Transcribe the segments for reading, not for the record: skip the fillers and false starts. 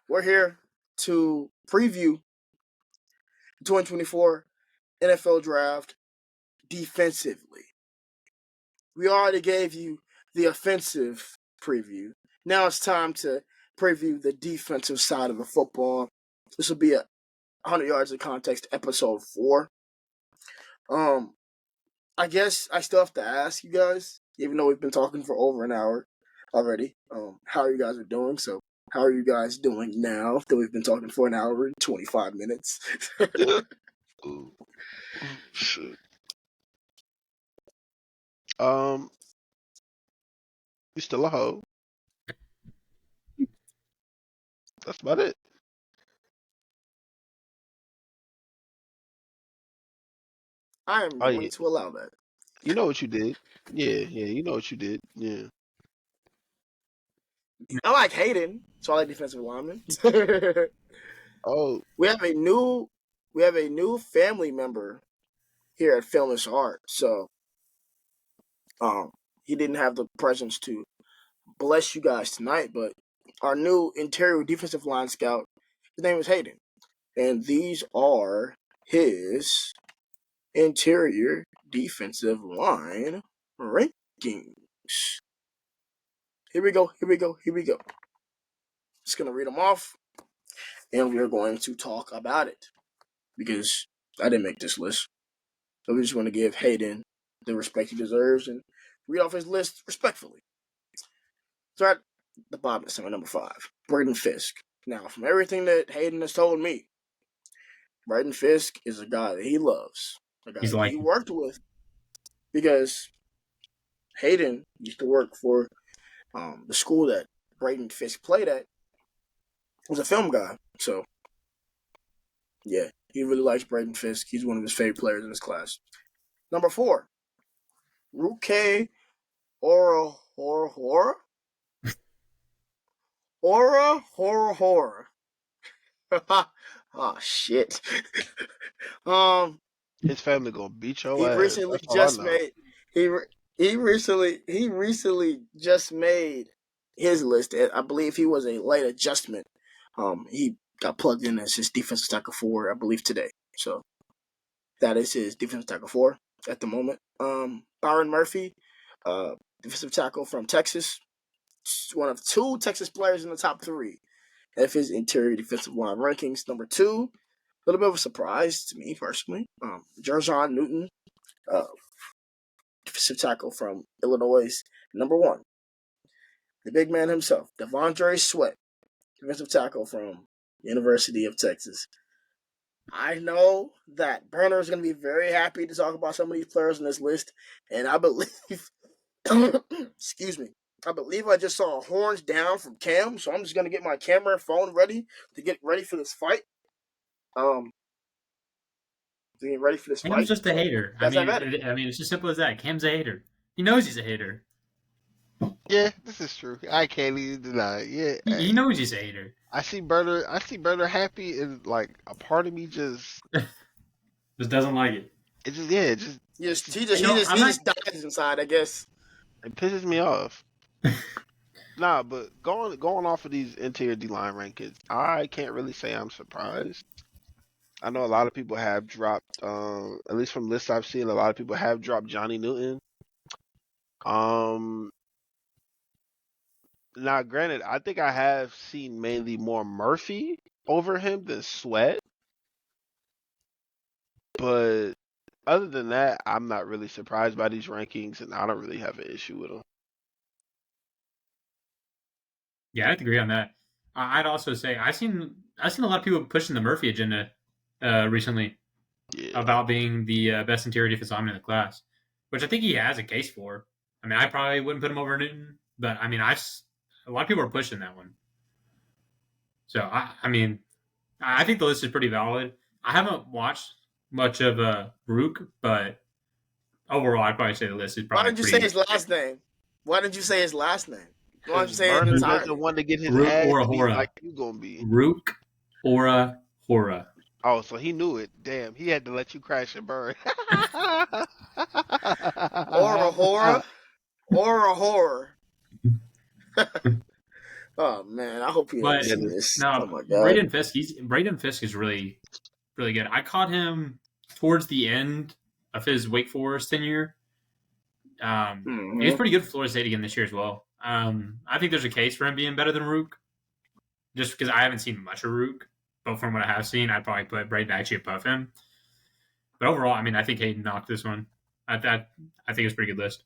we're here to preview the 2024 NFL Draft defensively. We already gave you the offensive preview. Now it's time to preview the defensive side of the football. This will be a 100 Yards of Context episode 4. I guess I still have to ask you guys, even though we've been talking for over an hour already, how you guys are doing. So, how are you guys doing now that we've been talking for an hour and 25 minutes? Ooh, shit. You still a hoe. That's about it. I am Oh going yeah, to allow that. you know what you did. Yeah, you know what you did. Yeah. I like Hayden, so I like defensive linemen. Oh, we have a new family member here at Filmish Art, so he didn't have the presence to bless you guys tonight, but our new interior defensive line scout, his name is Hayden, and these are his interior defensive line rankings. Here we go. Just gonna read them off, and we are going to talk about it because I didn't make this list. So we just want to give Hayden the respect he deserves and read off his list respectfully. So at the bottom is number 5, Braden Fisk. Now, from everything that Hayden has told me, Braden Fisk is a guy that he loves, a guy that he worked with, because Hayden used to work for the school that Braden Fisk played at. Was a film guy, so yeah, he really likes Braden Fisk. He's one of his favorite players in his class. Number 4, Ruke Orahorhora. Oh shit. his family gonna beat your He ass. recently That's all I just know. made he recently just made his list. I believe he was a late adjustment. He got plugged in as his defensive tackle 4, I believe, today. So that is his defensive tackle 4 at the moment. Byron Murphy, defensive tackle from Texas, one of 2 Texas players in the top 3 of his interior defensive line rankings. Number 2, a little bit of a surprise to me personally. Jer'Zhan Newton, defensive tackle from Illinois. Number 1, the big man himself, Devondre Sweat, defensive tackle from University of Texas. I know that Burner is going to be very happy to talk about some of these players on this list, and I believe, excuse me, I believe I just saw horns down from Cam, so I'm just going to get my camera and phone ready to get ready for this fight. Getting ready for this fight. Cam's just a hater. I mean, it's as simple as that. Cam's a hater. He knows he's a hater. Yeah, this is true. I can't even deny it. Yeah, He knows he's a hater. I see Burner happy, and like a part of me just doesn't like it. It just he just dies inside, I guess. It pisses me off. Nah, but going off of these interior D-line rankings, I can't really say I'm surprised. I know a lot of people have dropped, at least from lists I've seen, a lot of people have dropped Johnny Newton. Now, granted, I think I have seen mainly more Murphy over him than Sweat. But other than that, I'm not really surprised by these rankings, and I don't really have an issue with them. Yeah, I'd agree on that. I'd also say I've seen a lot of people pushing the Murphy agenda recently about being the best interior defensive lineman in the class, which I think he has a case for. I mean, I probably wouldn't put him over Newton, but I mean, a lot of people are pushing that one. So I mean, I think the list is pretty valid. I haven't watched much of Rook, but overall, I'd probably say the list is probably. Why didn't you say his last name? Why didn't you say his last name? Why didn't you say Burner doesn't want to get his Rook ass or beat Hora. like you gonna be. Rook or Hora. Oh, so he knew it. Damn, he had to let you crash and burn. Or a horror. Oh man, I hope he doesn't But see this. no, Oh my god. Braden Fisk is really, really good. I caught him towards the end of his Wake Forest tenure. He was Mm-hmm. pretty good for Florida State again this year as well. I think there's a case for him being better than Rook, just because I haven't seen much of Rook. But from what I have seen, I'd probably put Braden actually above him. But overall, I mean, I think Hayden knocked this one. I think it's a pretty good list.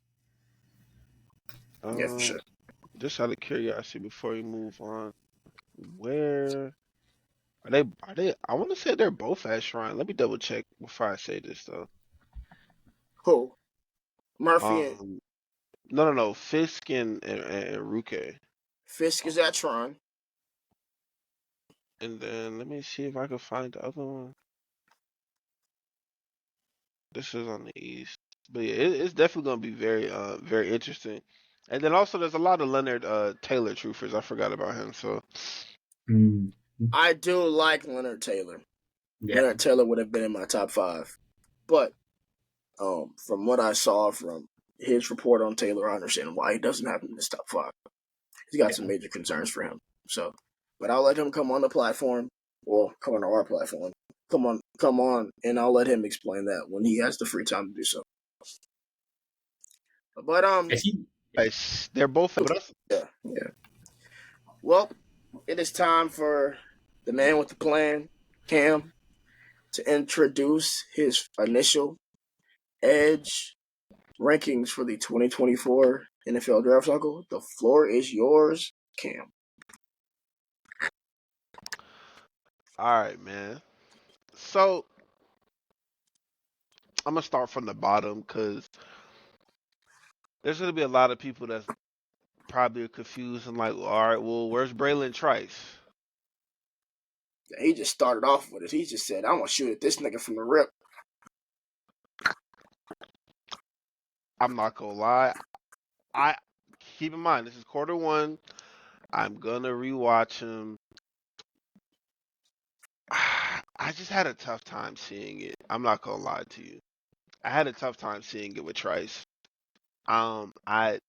Yeah, for sure. Just out of curiosity, before we move on, where are they? Are they? I want to say they're both at Shrine. Let me double check before I say this though. Who? Murphy and Um, no. Fisk and Ruke. Fisk is at Tron. And then let me see if I can find the other one. This is on the East, but yeah, it's definitely gonna be very interesting. And then also there's a lot of Leonard Taylor truthers. I forgot about him. So I do like Leonard Taylor. Yeah. Leonard Taylor would have been in my top 5. But from what I saw from his report on Taylor, I understand why he doesn't have him in his top 5. He's got some major concerns for him. So, but I'll let him come on the platform, or come on our platform. Come on, and I'll let him explain that when he has the free time to do so. But they're both. yeah. Well, it is time for the man with the plan, Cam, to introduce his initial edge rankings for the 2024 NFL draft cycle. The floor is yours, Cam. All right, man. So I'm gonna start from the bottom because there's gonna be a lot of people that's probably confused and like, well, all right, well, where's Braylon Trice? He just started off with it. He just said, "I'm gonna shoot at this nigga from the rip." I'm not gonna lie. I keep in mind this is quarter 1. I'm gonna rewatch him. I just had a tough time seeing it. I'm not gonna lie to you. I had a tough time seeing it with Trice. I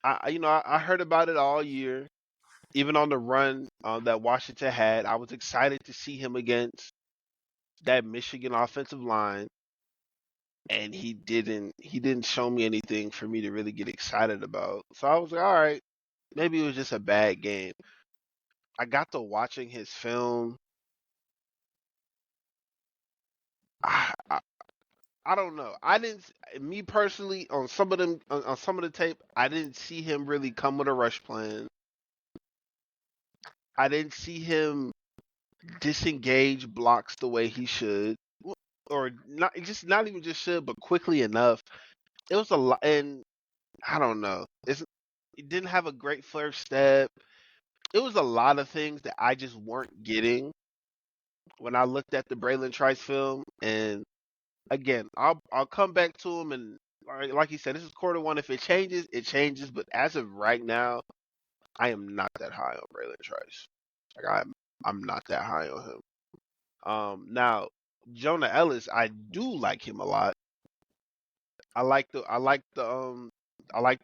heard about it all year, even on the run that Washington had. I was excited to see him against that Michigan offensive line, and he didn't show me anything for me to really get excited about. So I was like, all right, maybe it was just a bad game. I got to watching his film. I don't know. Me personally, on some of them, on some of the tape, I didn't see him really come with a rush plan. I didn't see him disengage blocks the way he should, or not even just should, but quickly enough. It was a lot, and I don't know. It didn't have a great first step. It was a lot of things that I just weren't getting when I looked at the Braylon Trice film. And again, I'll come back to him, and like he said, this is quarter 1. If it changes, it changes. But as of right now, I am not that high on Braylon Trice. Like I'm not that high on him. Now Jonah Ellis, I do like him a lot. I like the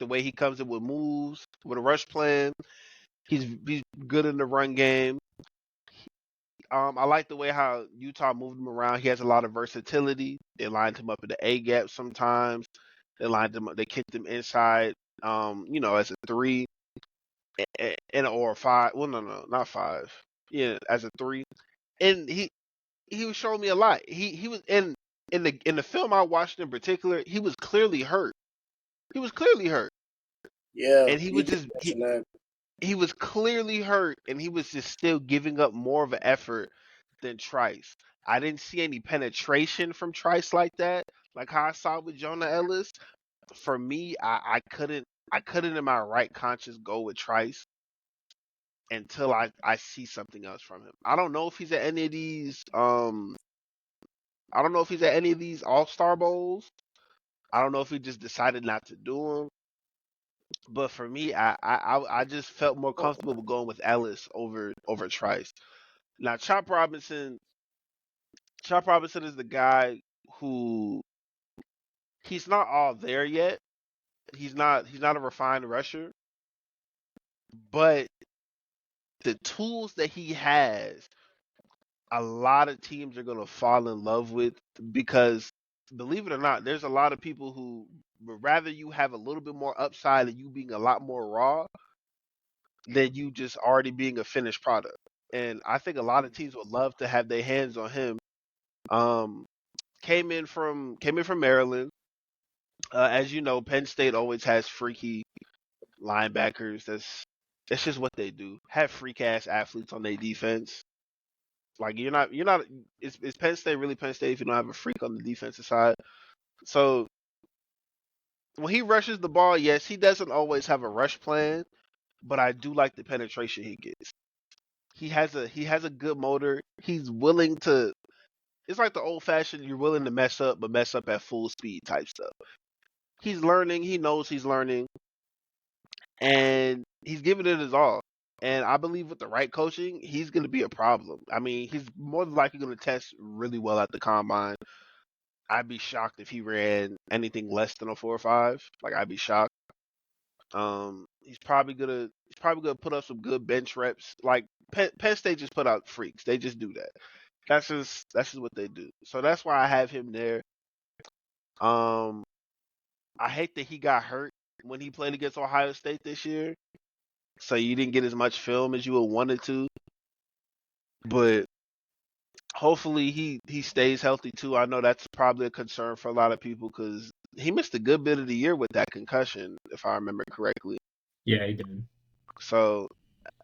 way he comes in with moves, with a rush plan. He's good in the run game. I like the way how Utah moved him around. He has a lot of versatility. They lined him up in the A gap sometimes. They lined him up. They kicked him inside. As a 3 and or a 5. Well, no, not 5. Yeah, as a 3. And he was showing me a lot. He was in the film I watched in particular. He was clearly hurt. Yeah, And he was just he was clearly hurt, and he was just still giving up more of an effort than Trice. I didn't see any penetration from Trice like that, like how I saw with Jonah Ellis. For me, I couldn't in my right conscience go with Trice until I see something else from him. I don't know if he's at any of these All-Star Bowls. I don't know if he just decided not to do them. But for me, I just felt more comfortable with going with Ellis over Trice. Now Chop Robinson is the guy who he's not all there yet. He's not a refined rusher, but the tools that he has, a lot of teams are going to fall in love with, because believe it or not, there's a lot of people who would rather you have a little bit more upside and you being a lot more raw than you just already being a finished product. And I think a lot of teams would love to have their hands on him. Came in from Maryland. As you know, Penn State always has freaky linebackers. That's just what they do. Have freak ass athletes on their defense. Like you're not. Is Penn State really Penn State if you don't have a freak on the defensive side? So when he rushes the ball, yes, he doesn't always have a rush plan, but I do like the penetration he gets. He has a good motor. He's willing to. It's like the old fashioned. You're willing to mess up, but mess up at full speed type stuff. He's learning. He knows he's learning, and he's giving it his all. And I believe with the right coaching, he's going to be a problem. I mean, he's more than likely going to test really well at the combine. I'd be shocked if he ran anything less than a 4.5. Like I'd be shocked. He's probably gonna put up some good bench reps. Like Penn State just put out freaks. They just do that. That's just what they do. So that's why I have him there. I hate that he got hurt when he played against Ohio State this year. So you didn't get as much film as you would wanted to. But hopefully he stays healthy too. I know that's probably a concern for a lot of people because he missed a good bit of the year with that concussion, if I remember correctly. Yeah, he did. So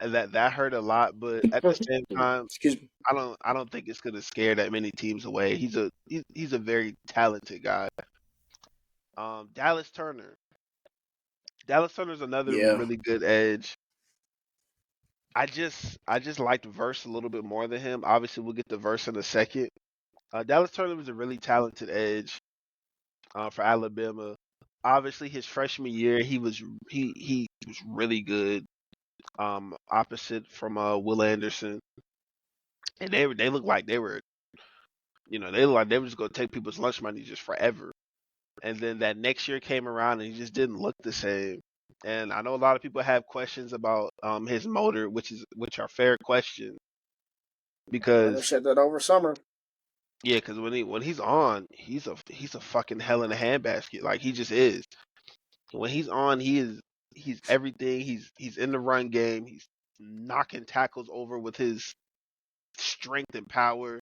that hurt a lot, but at the same time, I don't think it's gonna scare that many teams away. He's a very talented guy. Dallas Turner. Dallas Turner's another really good edge. I just liked Verse a little bit more than him. Obviously, we'll get to Verse in a second. Dallas Turner was a really talented edge for Alabama. Obviously, his freshman year, he was really good. Opposite from Will Anderson, and they looked like they were, they looked like they were just gonna take people's lunch money just forever. And then that next year came around, and he just didn't look the same. And I know a lot of people have questions about his motor, which are fair questions, because I said that over summer. Yeah, because when he's on, he's a fucking hell in a handbasket. Like he just is. When he's on, he's everything. He's in the run game. He's knocking tackles over with his strength and power.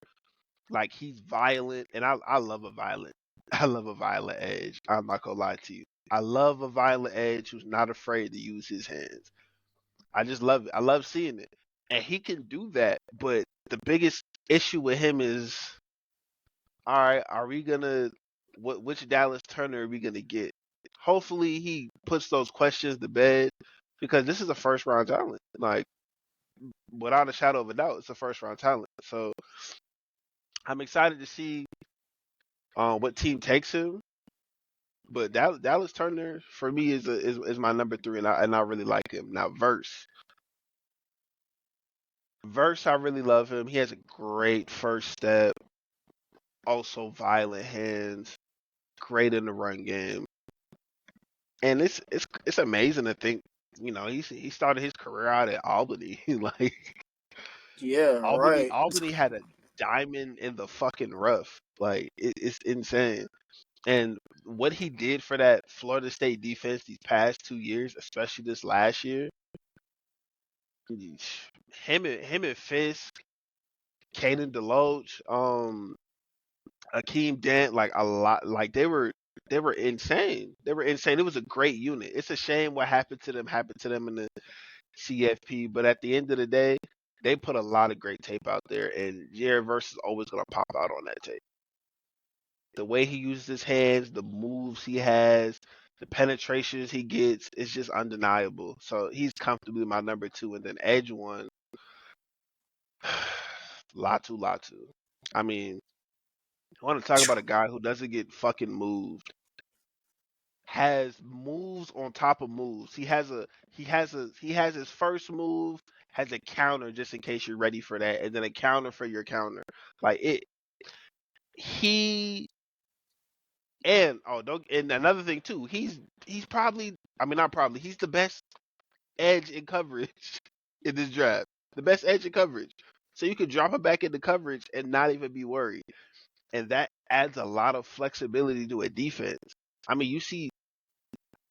Like he's violent, and I love a violent. I love a violent edge. I'm not gonna lie to you. I love a violent edge who's not afraid to use his hands. I just love it. I love seeing it, and he can do that. But the biggest issue with him is, all right, are we gonna which Dallas Turner are we gonna get? Hopefully he puts those questions to bed, because this is a first round talent. Like without a shadow of a doubt, it's a first round talent. So I'm excited to see what team takes him. But Dallas Turner for me is my number 3, and I really like him. Now Verse, I really love him. He has a great first step, also violent hands, great in the run game, and it's amazing to think, he started his career out at Albany. Like Yeah, right. Albany had a diamond in the fucking rough. Like it's insane. And what he did for that Florida State defense these past 2 years, especially this last year, him and Fisk, Caden Deloach, Akeem Dent, like a lot, like they were insane. They were insane. It was a great unit. It's a shame what happened to them in the CFP, but at the end of the day, they put a lot of great tape out there, and Jared Verse is always gonna pop out on that tape. The way he uses his hands, the moves he has, the penetrations he gets, it's just undeniable. So he's comfortably my number 2. And then edge 1, Latu. I mean, I want to talk about a guy who doesn't get fucking moved. Has moves on top of moves. He has his first move, has a counter just in case you're ready for that, and then a counter for your counter. Like it. And another thing too, he's probably, I mean not probably, he's the best edge in coverage in this draft. the best edge in coverage. So you could drop him back into coverage and not even be worried. And that adds a lot of flexibility to a defense. I mean, you see,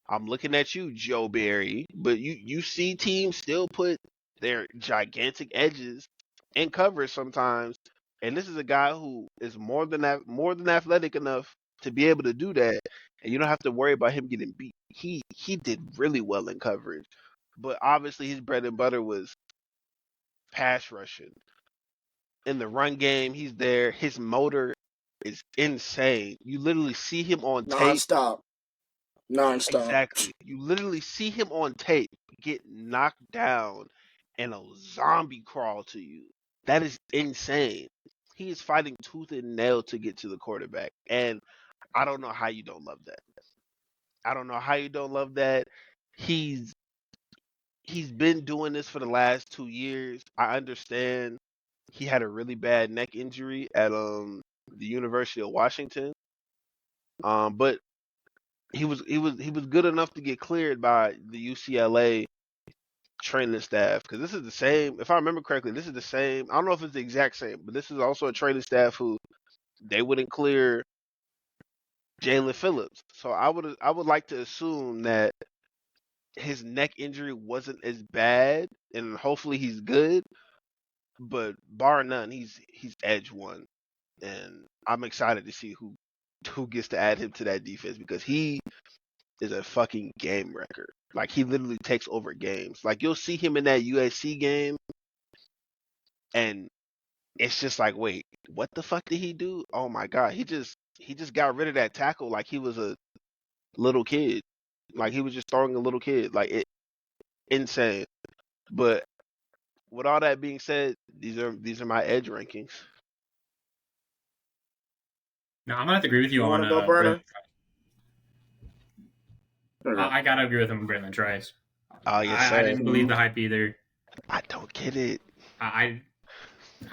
I'm looking at you, Joe Barry, but you see teams still put their gigantic edges in coverage sometimes. And this is a guy who is more than athletic enough to be able to do that, and you don't have to worry about him getting beat. He did really well in coverage, but obviously his bread and butter was pass rushing. In the run game, he's there. His motor is insane. You literally see him on tape. Non-stop. Exactly. You literally see him on tape get knocked down and a zombie crawl to you. That is insane. He is fighting tooth and nail to get to the quarterback. And I don't know how you don't love that. I don't know how you don't love that. He's been doing this for the last 2 years. I understand he had a really bad neck injury at the University of Washington. But he was good enough to get cleared by the UCLA training staff, because this is the same, if I remember correctly, this is the same, I don't know if it's the exact same, but this is also a training staff who they wouldn't clear Jalen Phillips. So I would like to assume that his neck injury wasn't as bad, and hopefully he's good. But bar none, he's edge one, and I'm excited to see who gets to add him to that defense, because he is a fucking game wrecker. Like, he literally takes over games. Like, you'll see him in that USC game, and it's just like, wait, what the fuck did he do? Oh my god, he just got rid of that tackle like he was a little kid. Like, he was just throwing a little kid. Like, insane. But with all that being said, these are my edge rankings. No, I'm gonna have to agree with you on go, Burner? I gotta agree with him on Braylon Trice. Oh, yes, I didn't believe the hype either. I don't get it. I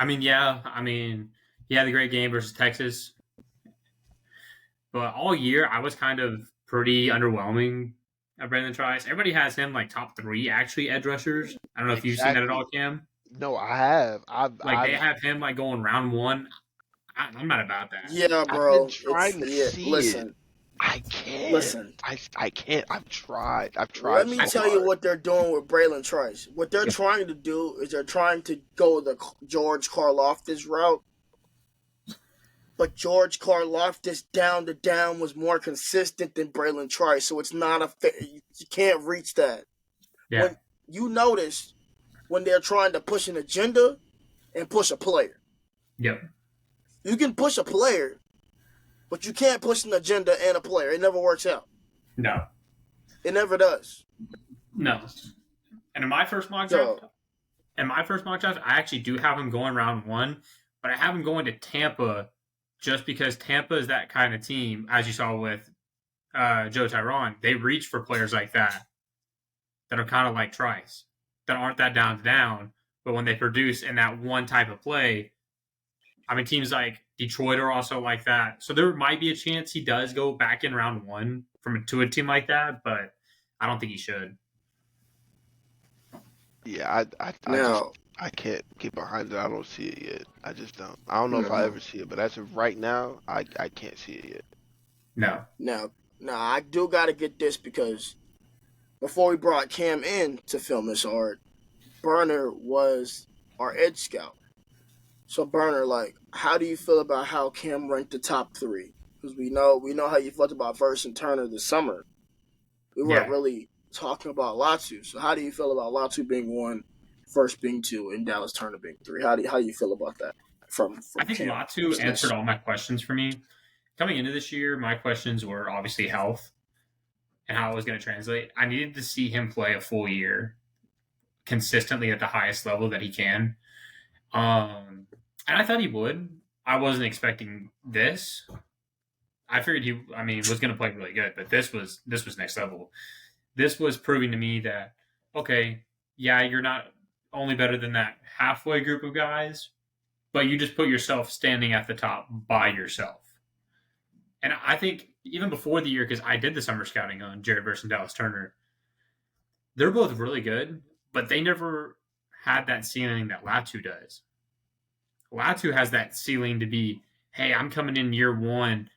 mean, yeah. I mean, he had a great game versus Texas, but all year I was kind of pretty underwhelming at Braylon Trice. Everybody has him like top 3 actually edge rushers. I don't know if you've seen that at all, Cam. No, I have. They have him like going round 1. I'm not about that. Yeah, bro. I've been trying to see listen. it. I can't. Listen. I can't. I've tried. Let me tell you what they're doing with Braylon Trice. What they're trying to do is they're trying to go the George Karlaftis route. But George Karlaftis down to down was more consistent than Braylon Trice, so it's not a fair. You can't reach that. Yeah. When you notice when they're trying to push an agenda and push a player. Yep. You can push a player, but you can't push an agenda and a player. It never works out. No. It never does. No. And in my first mock draft, I actually do have him going round 1, but I have him going to Tampa just because Tampa is that kind of team, as you saw with Joe Tyrone. They reach for players like that are kind of like Trice, that aren't that down to down, but when they produce in that one type of play, I mean, teams like Detroit are also like that. So there might be a chance he does go back in round 1 to a team like that, but I don't think he should. Yeah, I can't get behind it. I don't see it yet. I just don't. I don't know if I'll ever see it, but as of right now, I can't see it yet. No. No, I do got to get this, because before we brought Cam in to film this art, Burner was our edge scout. So Burner, like, how do you feel about how Cam ranked the top 3? Because we know how you felt about Verse and Turner this summer. We weren't really talking about Latu. So how do you feel about Latu being 1, Verse being 2, and Dallas Turner being 3? How do you feel about that? I think Cam Latu answered all my questions for me. Coming into this year, my questions were obviously health and how it was going to translate. I needed to see him play a full year consistently at the highest level that he can. And I thought he would. I wasn't expecting this. I figured he was going to play really good, but this was next level. This was proving to me that, okay, yeah, you're not only better than that halfway group of guys, but you just put yourself standing at the top by yourself. And I think even before the year, because I did the summer scouting on Jared Verse and Dallas Turner, they're both really good, but they never had that ceiling that Latu does. Latu has that ceiling to be, hey, I'm coming in year one.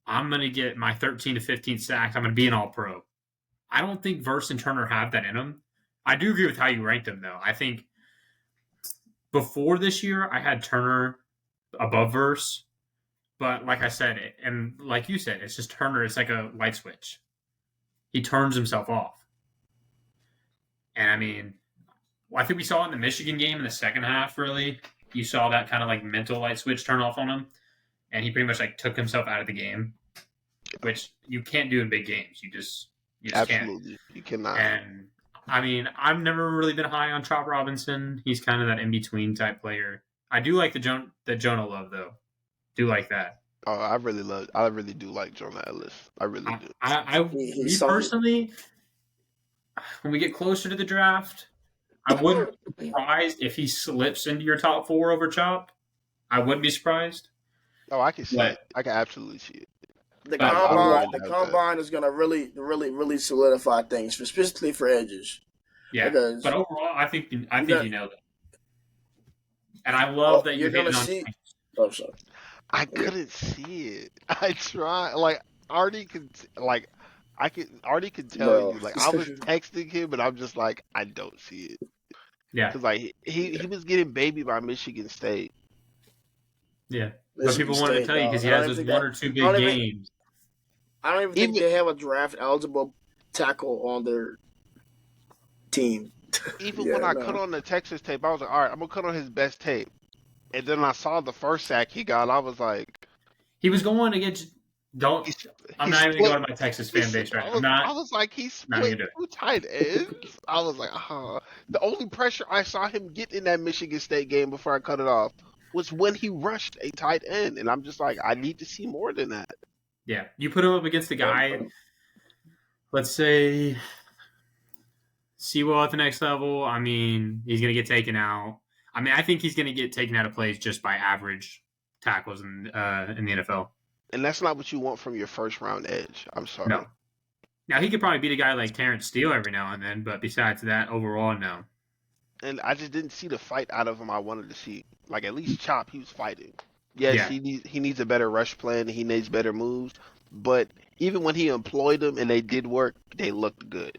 I'm going to get my 13 to 15 sacks. I'm going to be an all-pro. I don't think Verse and Turner have that in them. I do agree with how you ranked them, though. I think before this year, I had Turner above Verse. But like I said, and like you said, it's just Turner. It's like a light switch. He turns himself off. And I mean, I think we saw it in the Michigan game in the second half, really. You saw that kind of like mental light switch turn off on him. And he pretty much like took himself out of the game, which you can't do in big games. You just Absolutely. can't. You cannot. And I mean, I've never really been high on Chop Robinson. He's kind of that in-between type player. I do like the Jonah Love, though. Do like that. Oh, I really do like Jonah Ellis. I really do. Me personally, when we get closer to the draft, I wouldn't be surprised if he slips into your top 4 over Chop. I wouldn't be surprised. Oh, I can see it. I can absolutely see it. The combine is going to really solidify things, specifically for edges. Yeah, but overall, I think you nailed it. And I love that you're going to see. Oh, sorry. I couldn't see it. I tried. Like Artie could. Artie could tell you. Like I was texting him, and I'm just like, I don't see it. Yeah. Because like he was getting babied by Michigan State. Yeah. But people wanted to tell you because he has those 1 or 2 big games. I don't even think they have a draft eligible tackle on their team. Even when I cut on the Texas tape, I was like, all right, I'm gonna cut on his best tape. And then I saw the first sack he got. I was like, he was going against. I'm not even going to my Texas fan base right now. I was like, he split 2 tight ends. I was like, The only pressure I saw him get in that Michigan State game before I cut it off was when he rushed a tight end, and I'm just like, I need to see more than that. Yeah, you put him up against a guy. Let's say Sewell at the next level. I mean, he's going to get taken out. I mean, I think he's going to get taken out of plays just by average tackles in the NFL. And that's not what you want from your first-round edge. I'm sorry. No. Now, he could probably beat a guy like Terrence Steele every now and then, but besides that, overall, no. And I just didn't see the fight out of him I wanted to see. Like, at least Chop, he was fighting. Yes, he needs a better rush plan. He needs better moves. But even when he employed them and they did work, they looked good.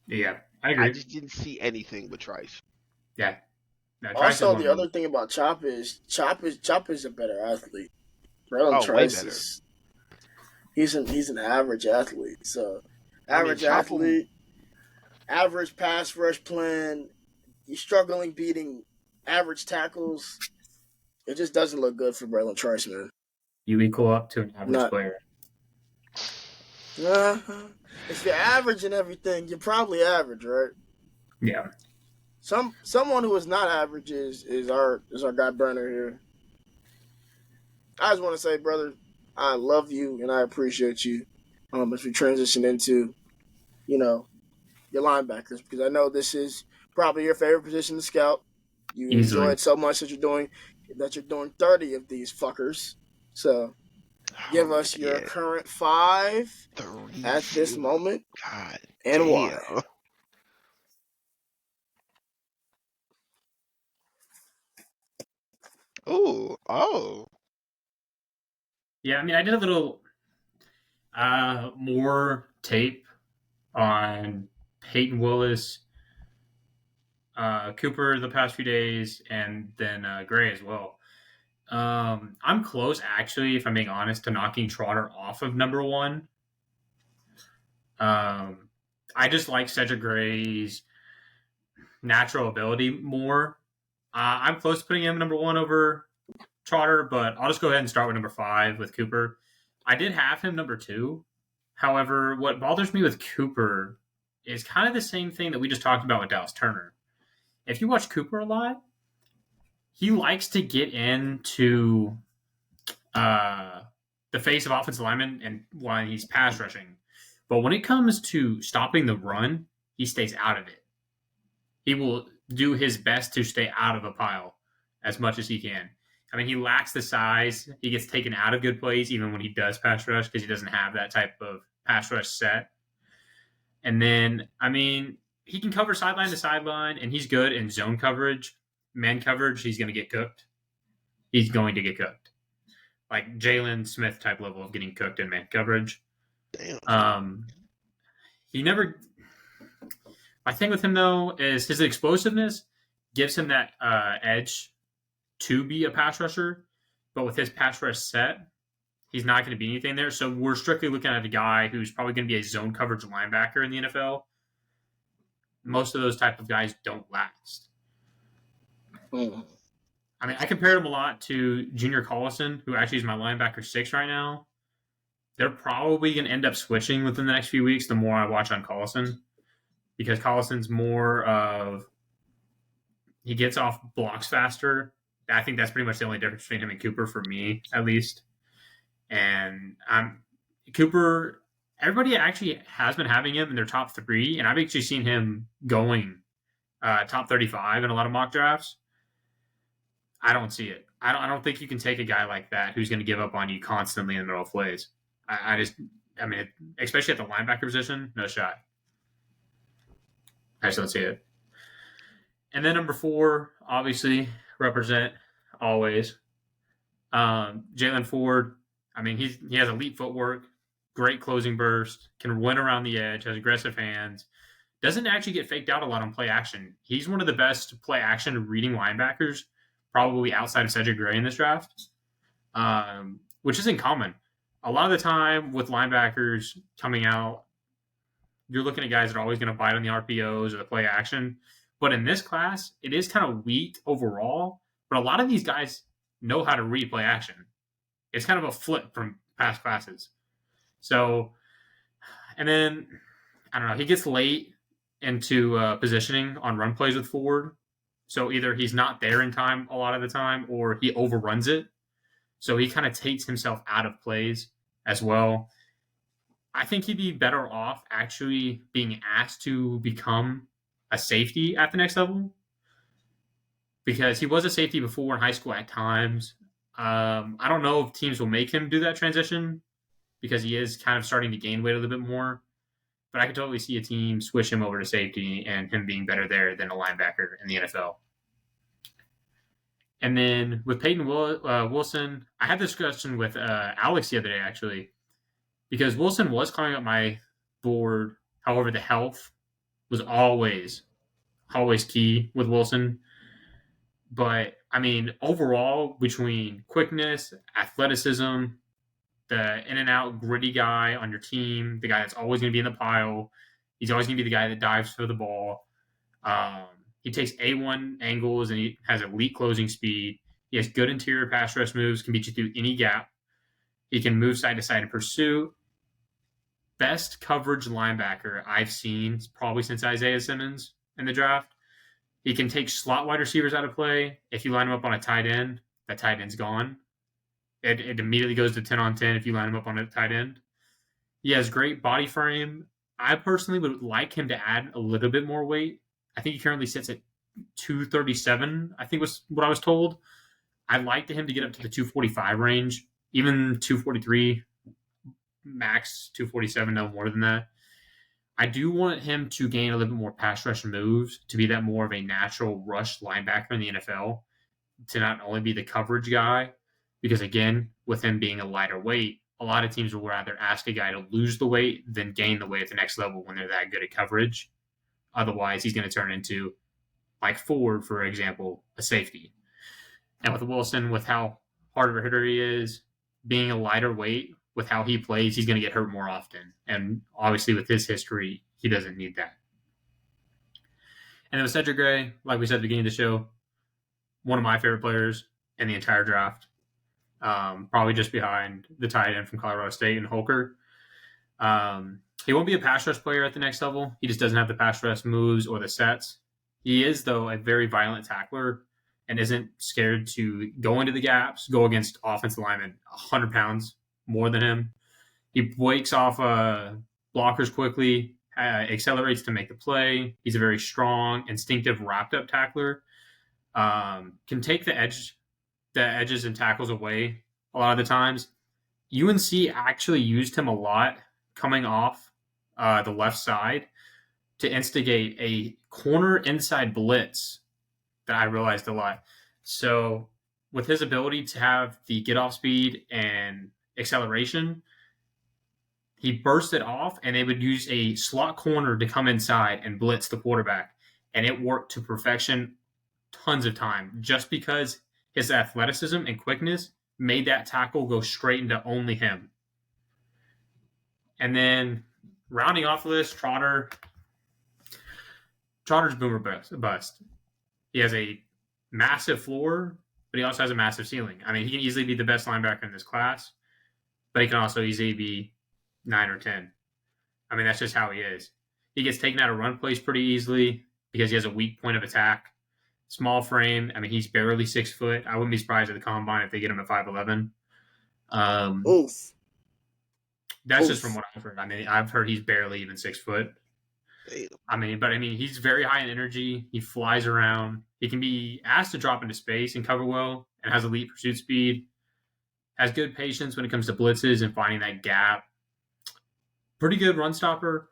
Yeah, I agree. I just didn't see anything with Trice. Yeah. No, also, the other thing about Chop is a better athlete. Braylon Trice he's an average athlete. So average pass rush plan. You're struggling beating average tackles. It just doesn't look good for Braylon Trice, man. You equal up to an average player. If you're average and everything, you're probably average, right? Yeah. Someone who is not average is our guy Burner here. I just want to say, brother, I love you and I appreciate you. As we transition into, your linebackers, because I know this is probably your favorite position to scout. You enjoy it so much that you're doing 30 of these fuckers. So give us your current 5 at this moment and why. Oh. Yeah, I mean, I did a little more tape on Peyton Willis, Cooper the past few days, and then Gray as well. I'm close, actually, if I'm being honest, to knocking Trotter off of number 1. I just like Cedric Gray's natural ability more. I'm close to putting him number 1 over Trotter, but I'll just go ahead and start with number 5 with Cooper. I did have him number 2. However, what bothers me with Cooper is kind of the same thing that we just talked about with Dallas Turner. If you watch Cooper a lot, he likes to get into the face of offensive linemen and when he's pass rushing. But when it comes to stopping the run, he stays out of it. He will do his best to stay out of a pile as much as he can. I mean, he lacks the size. He gets taken out of good plays even when he does pass rush because he doesn't have that type of pass rush set. And then, I mean, he can cover sideline to sideline, and he's good in zone coverage. Man coverage, he's going to get cooked. He's going to get cooked. Like Jalen Smith type level of getting cooked in man coverage. Damn. He never. My thing with him though is his explosiveness gives him that edge to be a pass rusher, but with his pass rush set, he's not going to be anything there. So we're strictly looking at a guy who's probably going to be a zone coverage linebacker in the NFL. Most of those type of guys don't last. I mean, I compared him a lot to Junior Collison, who actually is my linebacker 6 right now. They're probably going to end up switching within the next few weeks the more I watch on Collison, because Collison's more of he gets off blocks faster. I think that's pretty much the only difference between him and Cooper for me, at least. And Cooper, everybody actually has been having him in their top 3, and I've actually seen him going top 35 in a lot of mock drafts. I don't see it. I don't think you can take a guy like that who's going to give up on you constantly in the middle of plays. I mean, especially at the linebacker position, no shot. I just don't see it. And then number 4, obviously, represent always. Jaylan Ford, I mean, he has elite footwork, great closing burst, can win around the edge, has aggressive hands, doesn't actually get faked out a lot on play action. He's one of the best play action reading linebackers, probably outside of Cedric Gray in this draft, which isn't common. A lot of the time with linebackers coming out, you're looking at guys that are always going to bite on the RPOs or the play action. But in this class, it is kind of weak overall. But a lot of these guys know how to read play action. It's kind of a flip from past classes. So, and then, I don't know, he gets late into positioning on run plays with Ford. So either he's not there in time a lot of the time, or he overruns it. So he kind of takes himself out of plays as well. I think he'd be better off actually being asked to become a safety at the next level, because he was a safety before in high school at times. I don't know if teams will make him do that transition, because he is kind of starting to gain weight a little bit more. But I could totally see a team switch him over to safety and him being better there than a linebacker in the NFL. And then with Peyton Wilson, I had this discussion with Alex the other day, actually, because Wilson was climbing up my board. However, the health was always key with Wilson. But, I mean, overall, between quickness, athleticism, the in-and-out gritty guy on your team, the guy that's always going to be in the pile, he's always going to be the guy that dives for the ball. He takes A1 angles, and he has elite closing speed. He has good interior pass rush moves, can beat you through any gap. He can move side to side in pursuit. Best coverage linebacker I've seen probably since Isaiah Simmons in the draft. He can take slot wide receivers out of play. If you line him up on a tight end, that tight end's gone. It immediately goes to 10 on 10 if you line him up on a tight end. He has great body frame. I personally would like him to add a little bit more weight. I think he currently sits at 237, I think was what I was told. I'd like him to get up to the 245 range, even 243, max 247, no more than that. I do want him to gain a little bit more pass rush moves, to be that more of a natural rush linebacker in the NFL, to not only be the coverage guy, because again, with him being a lighter weight, a lot of teams will rather ask a guy to lose the weight than gain the weight at the next level when they're that good at coverage. Otherwise, he's going to turn into, like Ford, for example, a safety. And with Wilson, with how hard of a hitter he is, being a lighter weight, with how he plays, he's going to get hurt more often. And obviously, with his history, he doesn't need that. And then with Cedric Gray, like we said at the beginning of the show, one of my favorite players in the entire draft. Probably just behind the tight end from Colorado State and Holker. He won't be a pass rush player at the next level. He just doesn't have the pass rush moves or the sets. He is, though, a very violent tackler and isn't scared to go into the gaps, go against offensive linemen 100 pounds more than him. He wakes off blockers quickly, accelerates to make the play. He's a very strong, instinctive, wrapped-up tackler. Can take the edges and tackles away a lot of the times. UNC actually used him a lot coming off the left side, to instigate a corner inside blitz that I realized a lot. So with his ability to have the get off speed and acceleration, he burst it off, and they would use a slot corner to come inside and blitz the quarterback. And it worked to perfection tons of time just because his athleticism and quickness made that tackle go straight into only him. And then rounding off the list, Trotter's boomer bust. He has a massive floor, but he also has a massive ceiling. I mean, he can easily be the best linebacker in this class, but he can also easily be 9 or 10. I mean, that's just how he is. He gets taken out of run plays pretty easily because he has a weak point of attack. Small frame. I mean, he's barely 6 foot. I wouldn't be surprised at the combine if they get him at 5'11". Oof. That's just from what I've heard. I mean, I've heard he's barely even 6 foot. I mean, he's very high in energy. He flies around. He can be asked to drop into space and cover well, and has elite pursuit speed. Has good patience when it comes to blitzes and finding that gap. Pretty good run stopper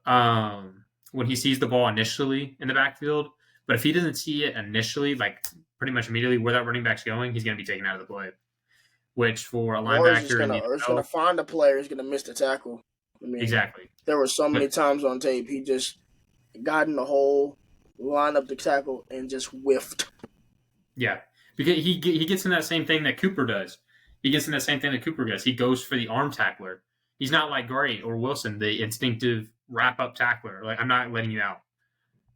when he sees the ball initially in the backfield. But if he doesn't see it initially, like pretty much immediately where that running back's going, he's going to be taken out of the play. Which for a linebacker, he's going to find a player who's going to miss the tackle. I mean, exactly. There were so many times on tape he just got in the hole, lined up the tackle, and just whiffed. Yeah, because he gets in that same thing that Cooper does. He gets in that same thing that Cooper does. He goes for the arm tackler. He's not like Gray or Wilson, the instinctive wrap-up tackler. Like, I'm not letting you out.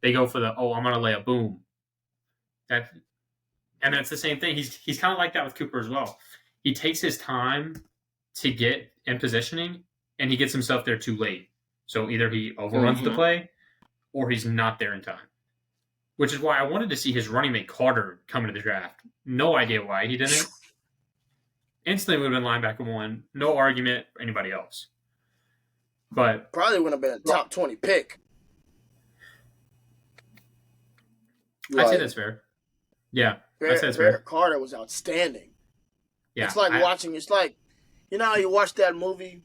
They go for the, I'm going to lay a boom. And that's the same thing. He's kind of like that with Cooper as well. He takes his time to get in positioning, and he gets himself there too late. So either he overruns the play, or he's not there in time. Which is why I wanted to see his running mate Carter come into the draft. No idea why he didn't. Instantly would have been linebacker 1. No argument for anybody else. But probably would have been a top 20 pick. I'd say that's fair. Yeah, I'd say that's fair. Carter was outstanding. Yeah, it's like you know how you watch that movie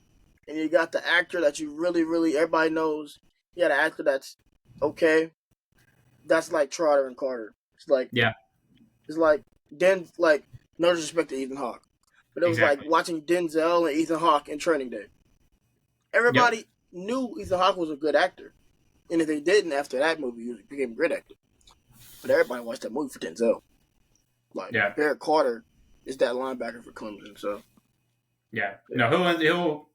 and you got the actor that you really, really, everybody knows. You got an actor that's okay. That's like Trotter and Carter. It's like, no disrespect to Ethan Hawke. But it was like watching Denzel and Ethan Hawke in Training Day. Everybody knew Ethan Hawke was a good actor. And if they didn't, after that movie, he became a great actor. But everybody watched that movie for Denzel. Barrett Carter is that linebacker for Clemson. So, no, he'll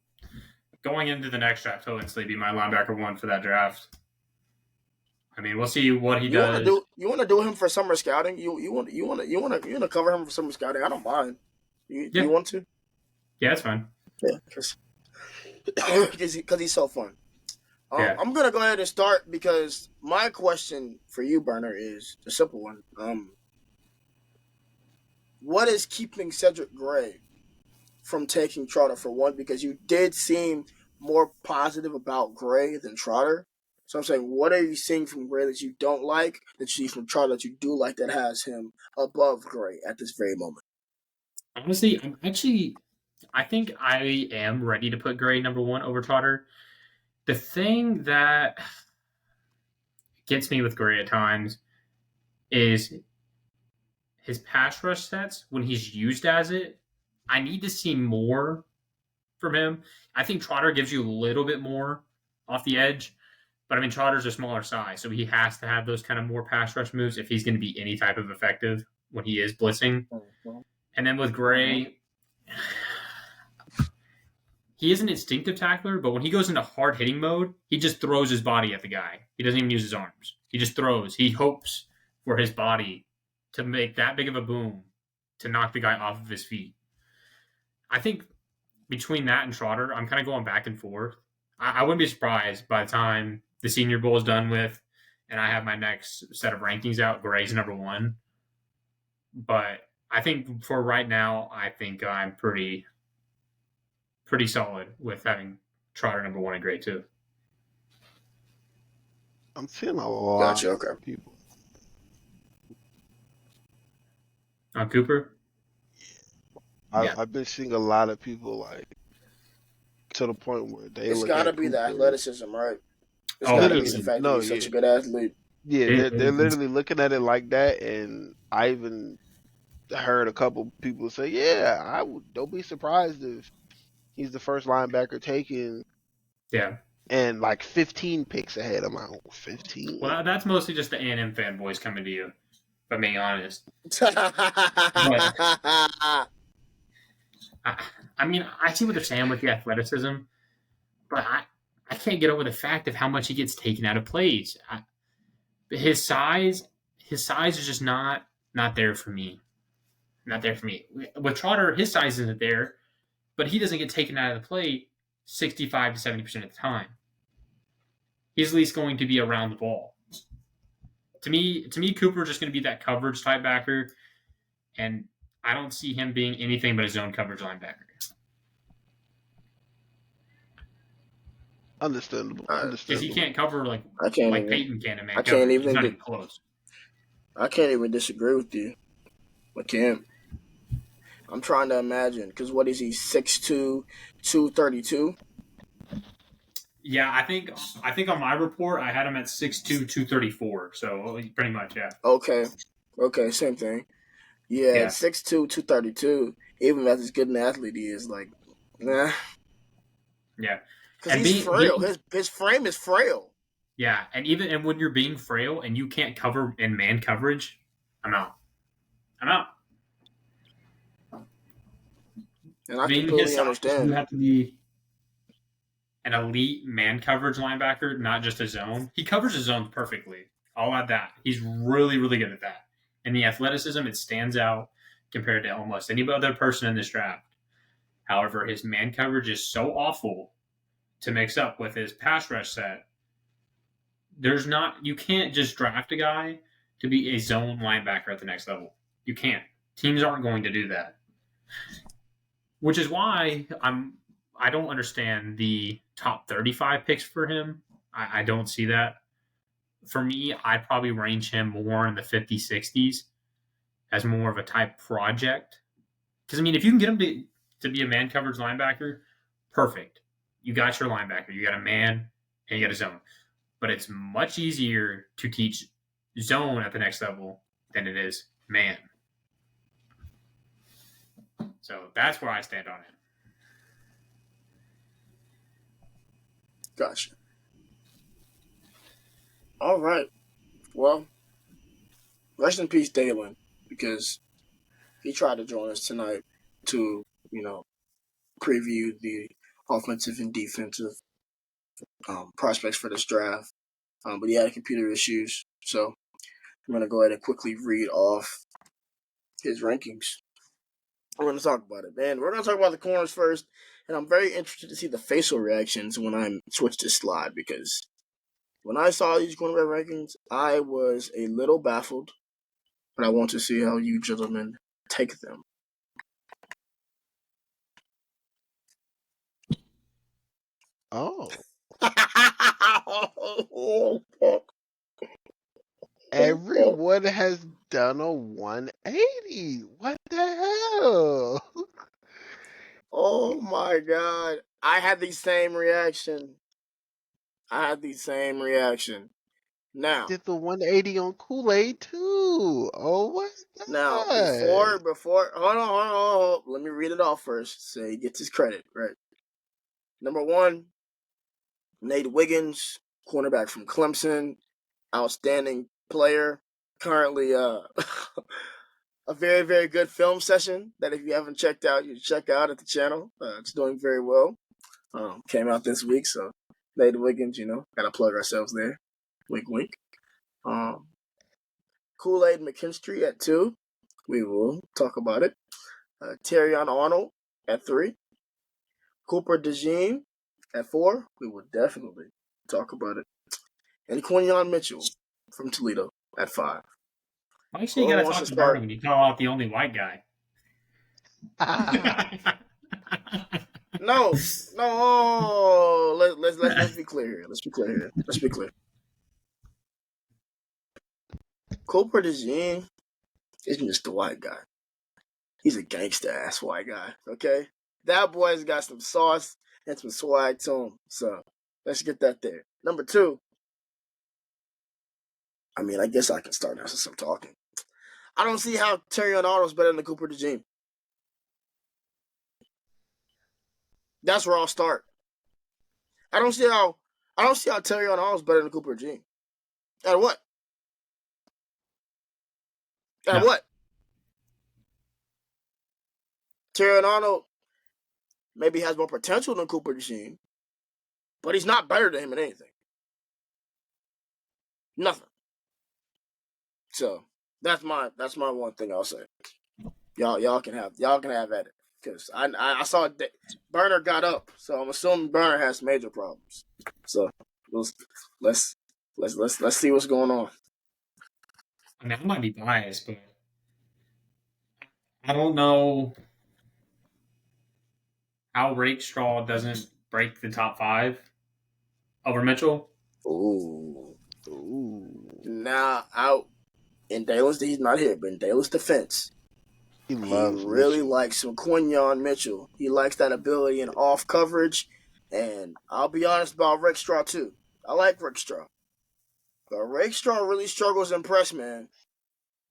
going into the next draft, he'll instantly be my linebacker 1 for that draft. I mean, we'll see what he does. You want to do him for summer scouting? You want to cover him for summer scouting? I don't mind. You want to? Yeah, that's fine. Yeah, because he's so fun. I'm gonna go ahead and start because my question for you, Burner, is a simple one. What is keeping Cedric Gray from taking Trotter for 1? Because you did seem more positive about Gray than Trotter. So I'm saying, what are you seeing from Gray that you don't like, that you see from Trotter that you do like, that has him above Gray at this very moment? Honestly, I think I am ready to put Gray number 1 over Trotter. The thing that gets me with Gray at times is his pass rush sets when he's used as it. I need to see more from him. I think Trotter gives you a little bit more off the edge, but I mean, Trotter's a smaller size, so he has to have those kind of more pass rush moves if he's going to be any type of effective when he is blitzing. Mm-hmm. And then with Gray, he is an instinctive tackler, but when he goes into hard-hitting mode, he just throws his body at the guy. He doesn't even use his arms. He just throws. He hopes for his body to make that big of a boom to knock the guy off of his feet. I think between that and Trotter, I'm kind of going back and forth. I wouldn't be surprised by the time the Senior Bowl is done with and I have my next set of rankings out, Gray's number 1. But I think for right now, I think I'm pretty solid with having Trotter number 1 and Gray 2. I'm seeing a lot of people. On Cooper? I've been seeing a lot of people to the point where it's got to be the athleticism, right? It's got to be he's the fact that he's such a good athlete. Yeah, they're literally looking at it like that, and I even heard a couple people say, "Yeah, don't be surprised if he's the first linebacker taken." Yeah, and like 15 picks ahead of my 15. well, that's mostly just the A&M fanboys coming to you. If I'm being honest. I mean, I see what they're saying with the athleticism, but I can't get over the fact of how much he gets taken out of plays. His size is just not there for me. Not there for me. With Trotter, his size isn't there, but he doesn't get taken out of the play 65 to 70% of the time. He's at least going to be around the ball. To me, Cooper's just going to be that coverage type backer, and I don't see him being anything but a zone coverage linebacker. Understandable. Because he can't cover like Peyton can in man coverage. Can't He's not even close. I can't even disagree with you. I can't. I'm trying to imagine, because what is he, 6'2", 232? Yeah, I think on my report I had him at 6'2", 234. So pretty much, yeah. Okay, same thing. Yeah. 6'2", 232. Even as good an athlete he is, like, nah. Yeah. Because he's frail. His frame is frail. Yeah, and when you're being frail and you can't cover in man coverage, I'm out. And I completely understand. You have to be an elite man coverage linebacker, not just a zone. He covers his zones perfectly. I'll add that. He's really, really good at that. And the athleticism, it stands out compared to almost any other person in this draft. However, his man coverage is so awful to mix up with his pass rush set. You can't just draft a guy to be a zone linebacker at the next level. You can't. Teams aren't going to do that. Which is why I don't understand the top 35 picks for him. I don't see that. For me, I'd probably range him more in the 50s, 60s as more of a type project. Because, I mean, if you can get him to be a man coverage linebacker, perfect. You got your linebacker. You got a man and you got a zone. But it's much easier to teach zone at the next level than it is man. So that's where I stand on it. Gotcha. All right. Well, rest in peace, Dalen, because he tried to join us tonight to, preview the offensive and defensive prospects for this draft. But he had computer issues, so I'm going to go ahead and quickly read off his rankings. We're going to talk about it, man. We're going to talk about the corners first, and I'm very interested to see the facial reactions when I switch this slide, because when I saw these cornerback rankings, I was a little baffled, but I want to see how you gentlemen take them. Oh. Everyone has done a 180. What the hell? Oh my God. I had the same reaction. Now, did the 180 on Kool-Aid too. Oh my God. Now, before, hold on. Let me read it off first so he gets his credit, right? Number 1, Nate Wiggins, cornerback from Clemson, outstanding player. Currently, a very, very good film session that if you haven't checked out, you check out at the channel. It's doing very well. Came out this week, so Nate Wiggins, gotta plug ourselves there. Wink, wink. Kool-Aid McKinstry at 2. We will talk about it. Terrion Arnold at 3. Cooper DeJean at 4. We will definitely talk about it. And Quinyon Mitchell from Toledo at 5. Why you say you gotta talk to Barney when you call out the only white guy? No. Let's be clear here. Let's be clear. Cooper DeJean isn't just a white guy. He's a gangster ass white guy. Okay, that boy's got some sauce and some swag to him. So let's get that there. Number 2, I mean, I guess I can start now since I'm talking. I don't see how Terrion Arnold's better than Cooper DeJean. That's where I'll start. I don't see how Terrion Arnold's better than Cooper DeJean. At what? At what? Terrion Arnold maybe has more potential than Cooper DeJean, but he's not better than him in anything. Nothing. So that's my one thing I'll say. Y'all can have at it, because I saw Burner got up, so I'm assuming Burner has major problems. So let's see what's going on. I mean, I might be biased, but I don't know how Rakestraw doesn't break the top 5 over Mitchell. Ooh. Now out in Dalen's, he's not here, but in Dalen's defense, he really likes some Quinyon Mitchell. He likes that ability in off coverage, and I'll be honest about Rakestraw too. I like Rakestraw, but Rakestraw really struggles in press, man.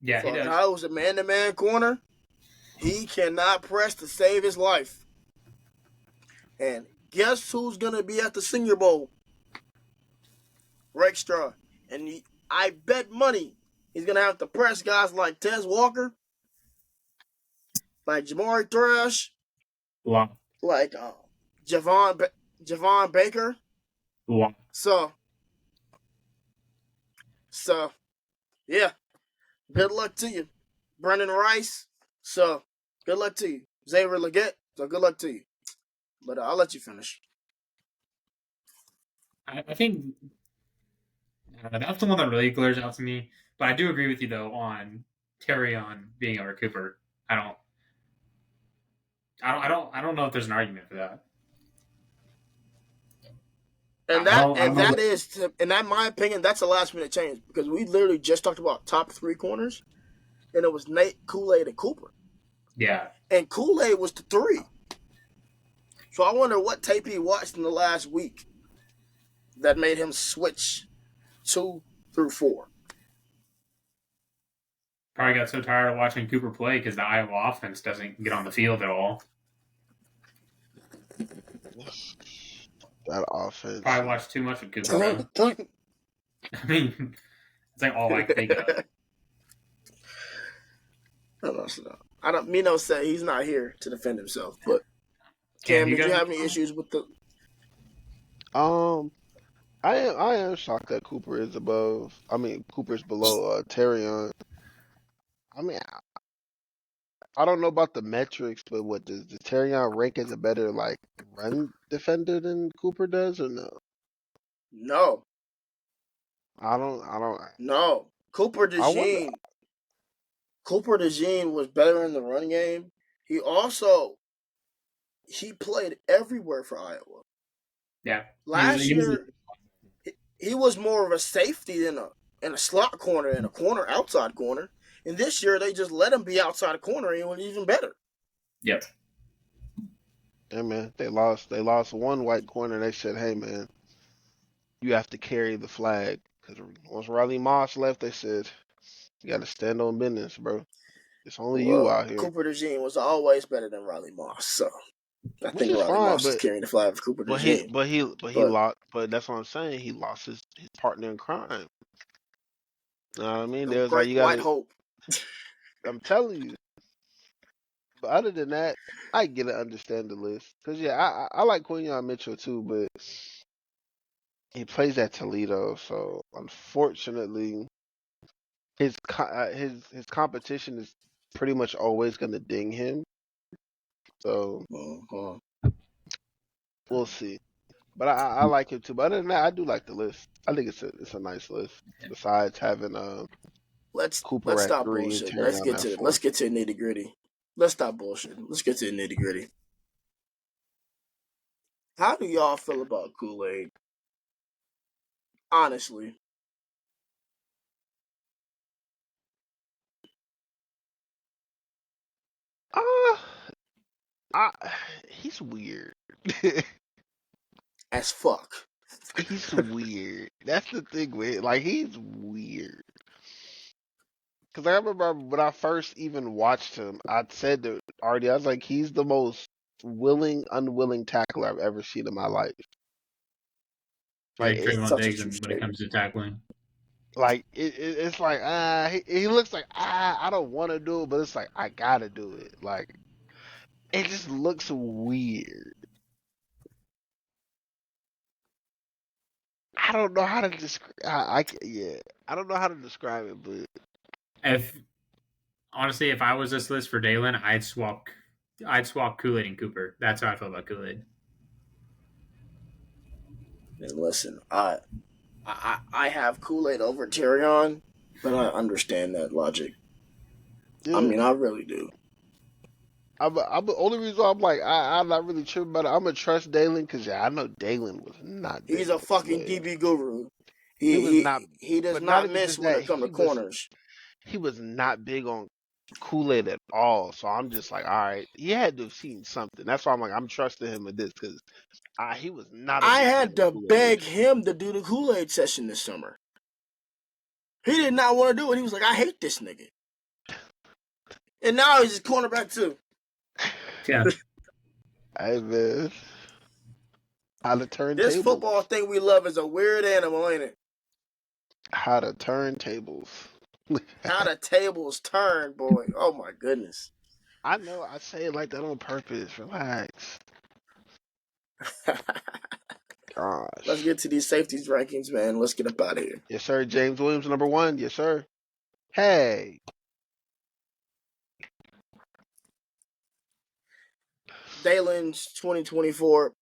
Yeah, for he does. a guy who's a man-to-man corner, he cannot press to save his life. And guess who's gonna be at the Senior Bowl? Rakestraw. And I bet money he's going to have to press guys like Tez Walker, like Jamari Thrash, wow. like Javon Baker. Wow. So, yeah, good luck to you. Brendan Rice, so good luck to you. Xavier Legette, so good luck to you. But I'll let you finish. I think that's the one that really glares out to me. But I do agree with you though on Terrion being over Cooper. I don't know if there's an argument for that. And in my opinion, that's a last minute change, because we literally just talked about top 3 corners, and it was Nate, Kool-Aid, and Cooper. Yeah. And Kool-Aid was the 3. So I wonder what tape he watched in the last week that made him switch 2 through 4. Probably got so tired of watching Cooper play because the Iowa offense doesn't get on the field at all. That offense. Probably watched too much of Cooper. I mean, it's like all I can think of. I don't. Mino said he's not here to defend himself, but Cam, did you have any issues with the? I am shocked that Cooper is above. I mean, Cooper's below Terrion. I mean, I don't know about the metrics, but what does Terrion rank as a better like run defender than Cooper does, or no? No. I don't. No, Cooper DeJean was better in the run game. He played everywhere for Iowa. Yeah. Last year, he was more of a safety than a slot corner and a corner outside corner. And this year, they just let him be outside a corner, and it was even better. Yep. Yeah, man. They lost one white corner. They said, "Hey, man, you have to carry the flag." Because once Riley Moss left, they said, "You got to stand on business, bro. It's only you out here." Cooper DeJean was always better than Riley Moss, so I think Riley Moss is carrying the flag for Cooper DeJean. But he lost. But that's what I'm saying. He lost his partner in crime. You know what I mean? There's like you got White Hope. I'm telling you. But other than that, I get to understand the list, because yeah, I like Quinyon Mitchell too, but he plays at Toledo, so unfortunately, his competition is pretty much always going to ding him. So we'll see. But I like him too. But other than that, I do like the list. I think it's a nice list. Besides having Cooper let's at stop 3 bullshit. and Terrion at 4. Let's get to the nitty gritty. Let's stop bullshit. Let's get to the nitty gritty. How do y'all feel about Kool-Aid? Honestly. He's weird. As fuck. He's weird. That's the thing with like he's weird. Because I remember when I first even watched him, I said to Artie, I was like, he's the most unwilling tackler I've ever seen in my life. You Like, think it, Trayvon Such a Diggs true when it statement. comes to tackling? it's like he looks like I don't want to do it, but it's like I gotta do it. Like it just looks weird. I don't know how to describe. I don't know how to describe it, but If honestly, if I was this list for Dalen, I'd swap Kool-Aid and Cooper. That's how I feel about Kool-Aid. And listen, I have Kool-Aid over Tyrion, but I understand that logic. yeah. I mean, I really do. I'm the only reason why I'm like I'm not really tripping about it. I'm gonna trust Dalen because I know Dalen was not big He's a on fucking Kool-Aid. DB guru. He was not, He does but not not even miss just when that. it comes to corners. He was not big on Kool-Aid at all. So I'm just like, all right, he had to have seen something. That's why I'm like, I'm trusting him with this because he was not a I big fan had of to Kool-Aid. beg him to do the Kool-Aid session this summer. He did not want to do it. He was like, I hate this nigga. And now he's a cornerback too. Yeah. Hey man, how to turn This tables? football thing we love is a weird animal, ain't it? How to turn tables? How the tables turn, boy. Oh my goodness. I know I say it like that on purpose. Relax. Gosh. Let's get to these safeties rankings, man. Let's get up out of here. Yes, sir. James Williams, number 1. Yes, sir. Hey. Dalen's 2024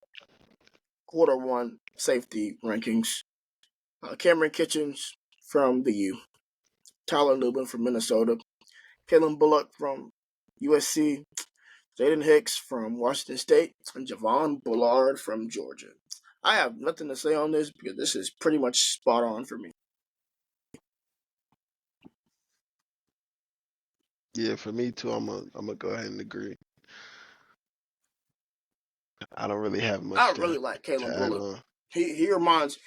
quarter one safety rankings. Cameron Kitchens from the U. Tyler Lubin from Minnesota. Kalen Bullock from USC. Jaden Hicks from Washington State. And Javon Bullard from Georgia. I have nothing to say on this because this is pretty much spot on for me. Yeah, for me too. I'm gonna go ahead and agree. I don't really have much. I really like Kalen Bullock. He reminds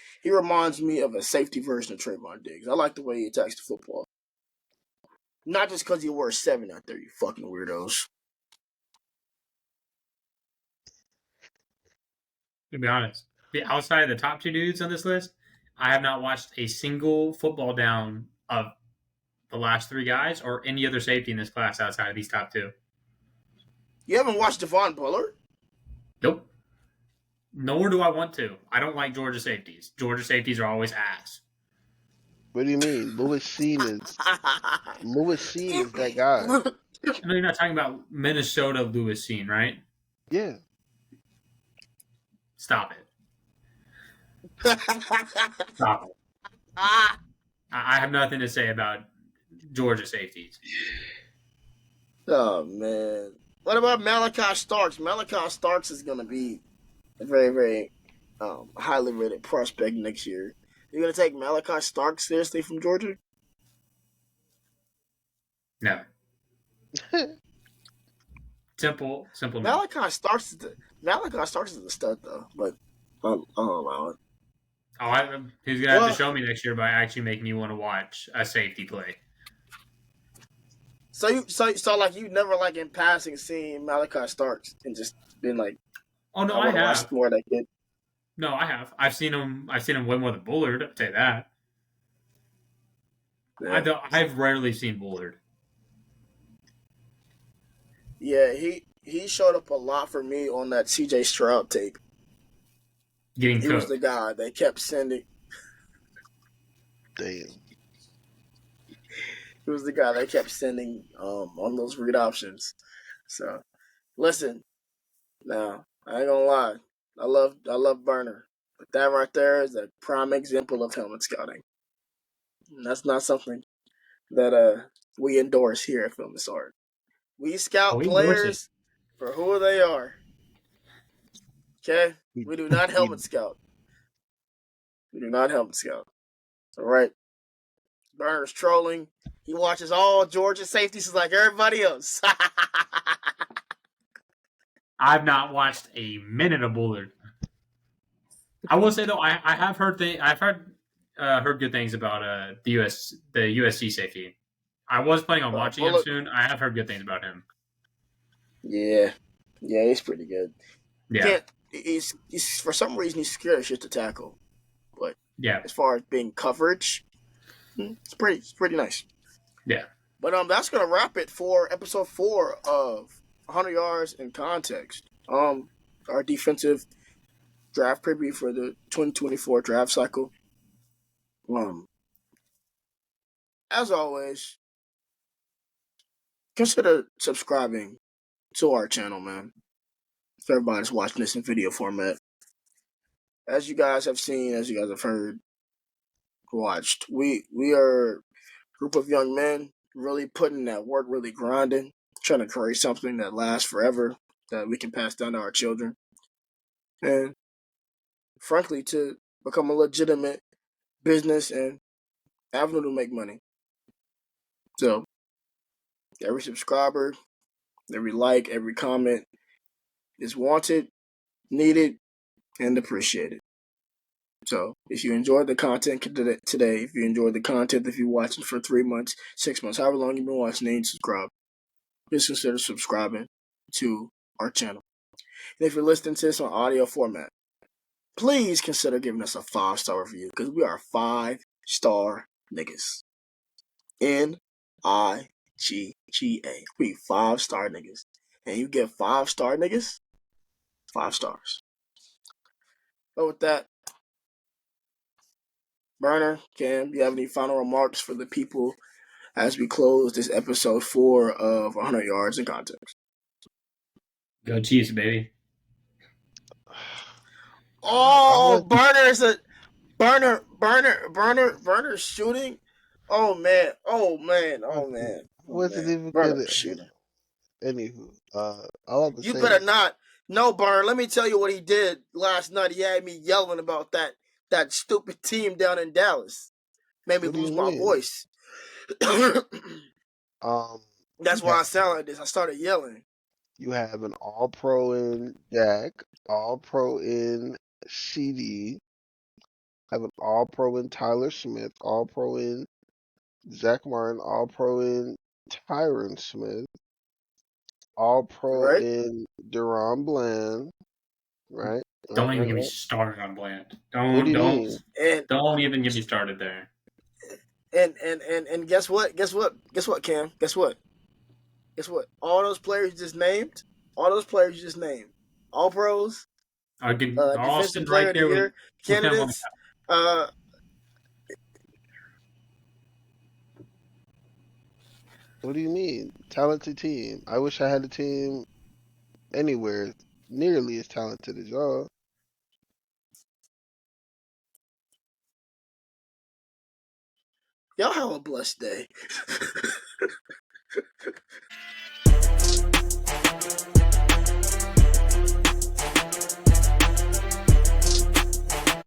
me of a safety version of Trayvon Diggs. I like the way he attacks the football. Not just because he wears 7 out there, you fucking weirdos. To be honest, outside of the top 2 dudes on this list, I have not watched a single football down of the last 3 guys or any other safety in this class outside of these top 2. You haven't watched Javon Bullard? Nope. Nor do I want to. I don't like Georgia safeties. Georgia safeties are always ass. What do you mean? Lewis Cine is that guy. I know you're not talking about Minnesota Lewis Cine, right? Yeah. Stop it. Stop it. I have nothing to say about Georgia safeties. Oh, man. What about Malachi Starks? Malachi Starks is going to be a very, very highly rated prospect next year. You're going to take Malachi Starks seriously from Georgia? No. Simple. No. Malachi Starks is the stud, though, but I'll allow it. He's going to have to show me next year by actually making me want to watch a safety play. So you never like in passing seen Malachi Starks and just been like, oh no, I have watch more of that kid. No, I have. I've seen him way more than Bullard. I'll tell you that. Yeah. I've rarely seen Bullard. Yeah, he showed up a lot for me on that CJ Stroud tape. He was the guy they kept sending. Damn. He was the guy they kept sending on those read options. So, listen, now I ain't gonna lie, I love Burner, but that right there is a prime example of helmet scouting. And that's not something that we endorse here at Filmus Art. We scout players for who they are. Okay, we do not helmet scout. We do not helmet scout. All right. Burner's trolling. He watches all Georgia safeties like everybody else. I've not watched a minute of Bullard. I will say though, I have heard heard good things about the USC safety. I was planning on watching him Bullock. soon. I have heard good things about him. Yeah, he's pretty good. Yeah, He's for some reason he's scared of shit to tackle, but yeah, as far as being coverage, it's pretty nice. yeah. But that's gonna wrap it for episode 4 of 100 Yards in Context. Our defensive draft preview for the 2024 draft cycle. As always, consider subscribing to our channel, man. If everybody's watching this in video format. As you guys have seen, as you guys have heard, watched, we are a group of young men really putting that work, really grinding, trying to create something that lasts forever, that we can pass down to our children. And frankly, to become a legitimate business and avenue to make money. So, every subscriber, every like, every comment is wanted, needed, and appreciated. So, if you enjoyed the content today, if you enjoyed the content, if you're watching for 3 months, 6 months, however long you've been watching, and subscribe, just consider subscribing to our channel. And if you're listening to this on audio format, please consider giving us a 5-star review because we are 5-star niggas. NIGGA. We 5-star niggas. And you get 5-star niggas, 5 stars. But with that, Burner, Cam, do you have any final remarks for the people as we close this episode 4 of 100 Yards in Context? Go Chiefs, baby. Oh, Burner shooting. Oh man. Wasn't even Burner gonna. shooting. Anywho, all I'm You saying better not. No, Burner. Let me tell you what he did last night. He had me yelling about that stupid team down in Dallas. Made me lose my voice. That's why I sound like this. I started yelling. You have an All-Pro in Dak, All-Pro in CD, have an All-Pro in Tyler Smith, All-Pro in Zach Martin, All-Pro in Tyron Smith, All-Pro Right? in Deron Bland, right? Don't even get me started on Bland. What do you mean? Don't even get me started there. And guess what? Cam? Guess what? All those players you just named, all pros, defensive player of the year candidates. What do you mean? Talented team. I wish I had a team anywhere nearly as talented as y'all. Y'all have a blessed day.